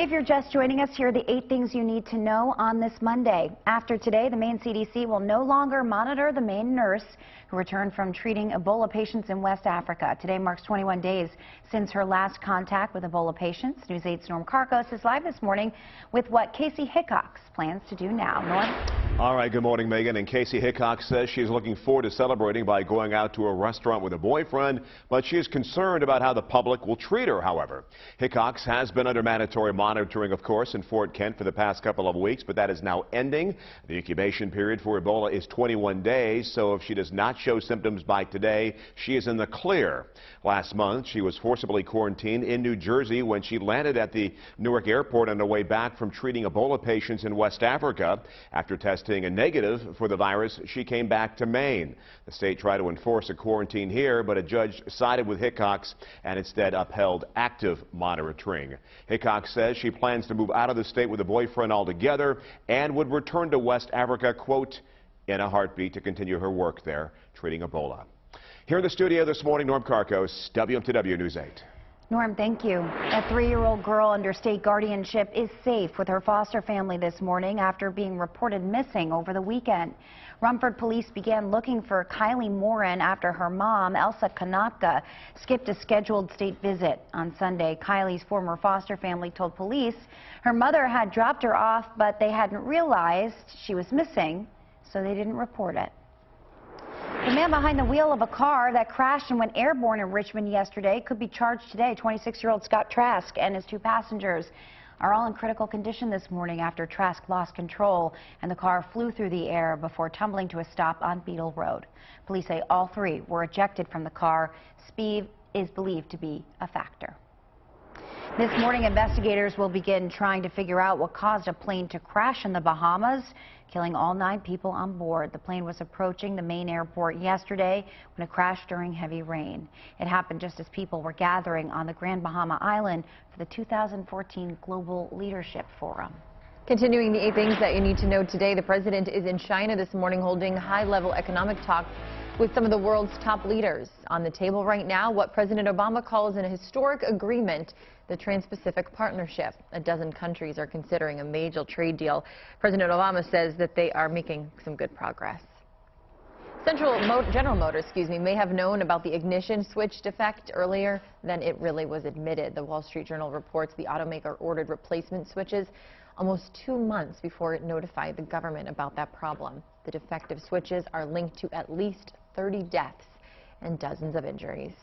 If you're just joining us, here are the 8 things you need to know on this Monday. After today, the Maine CDC will no longer monitor the Maine nurse who returned from treating Ebola patients in West Africa. Today marks 21 days since her last contact with Ebola patients. News 8's Norm Karkos is live this morning with what Casey Hickox plans to do now. Norm? All right, good morning, Megan. And Casey Hickox says she's looking forward to celebrating by going out to a restaurant with a boyfriend, but she is concerned about how the public will treat her, however. Hickox has been under mandatory monitoring, of course, in Fort Kent for the past couple of weeks, but that is now ending. The incubation period for Ebola is 21 days, so if she does not show symptoms by today, she is in the clear. Last month, she was forcibly quarantined in New Jersey when she landed at the Newark airport on her way back from treating Ebola patients in West Africa. After testing a negative for the virus, she came back to Maine. The state tried to enforce a quarantine here, but a judge sided with Hickox and instead upheld active monitoring. Hickox says she plans to move out of the state with a boyfriend altogether and would return to West Africa, quote, in a heartbeat to continue her work there treating Ebola. Here in the studio this morning, Norm Karkos, WMTW News 8. Norm, thank you. A 3-year-old girl under state guardianship is safe with her foster family this morning after being reported missing over the weekend. Rumford police began looking for Kylie Morin after her mom, Elsa Konopka, skipped a scheduled state visit. On Sunday, Kylie's former foster family told police her mother had dropped her off, but they hadn't realized she was missing, so they didn't report it. The man behind the wheel of a car that crashed and went airborne in Richmond yesterday could be charged today. 26-year-old Scott Trask and his 2 passengers are all in critical condition this morning after Trask lost control and the car flew through the air before tumbling to a stop on Beetle Road. Police say all 3 were ejected from the car. Speed is believed to be a factor. This morning, investigators will begin trying to figure out what caused a plane to crash in the Bahamas, killing all 9 people on board. The plane was approaching the Maine airport yesterday when it crashed during heavy rain. It happened just as people were gathering on the Grand Bahama Island for the 2014 Global Leadership Forum. Continuing the 8 things that you need to know today, the president is in China this morning holding high-level economic talks with some of the world's top leaders. On the table right now, what President Obama calls an historic agreement, the Trans-Pacific Partnership. A dozen countries are considering a major trade deal. President Obama says that they are making some good progress. General Motors, may have known about the ignition switch defect earlier than it really was admitted. The Wall Street Journal reports the automaker ordered replacement switches almost 2 months before it notified the government about that problem. The defective switches are linked to at least 30 deaths and dozens of injuries.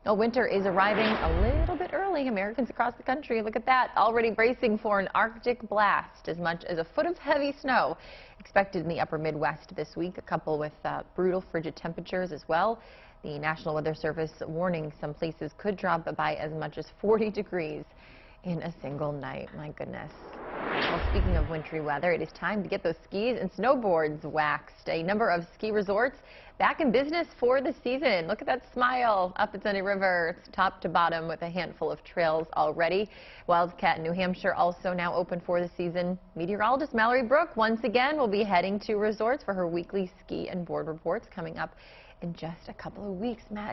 Well, winter is arriving a little bit early. Americans across the country, look at that, already bracing for an Arctic blast. As much as a foot of heavy snow expected in the upper Midwest this week, a couple with brutal frigid temperatures as well. The National Weather Service warning some places could drop by as much as 40 degrees in a single night. My goodness. Well, speaking of wintry weather, it is time to get those skis and snowboards waxed. A number of ski resorts back in business for the season. Look at that smile up at Sunny River. It's top to bottom with a handful of trails already. Wildcat, New Hampshire also now open for the season. Meteorologist Mallory Brooke once again will be heading to resorts for her weekly ski and board reports coming up in just a couple of weeks. Matt,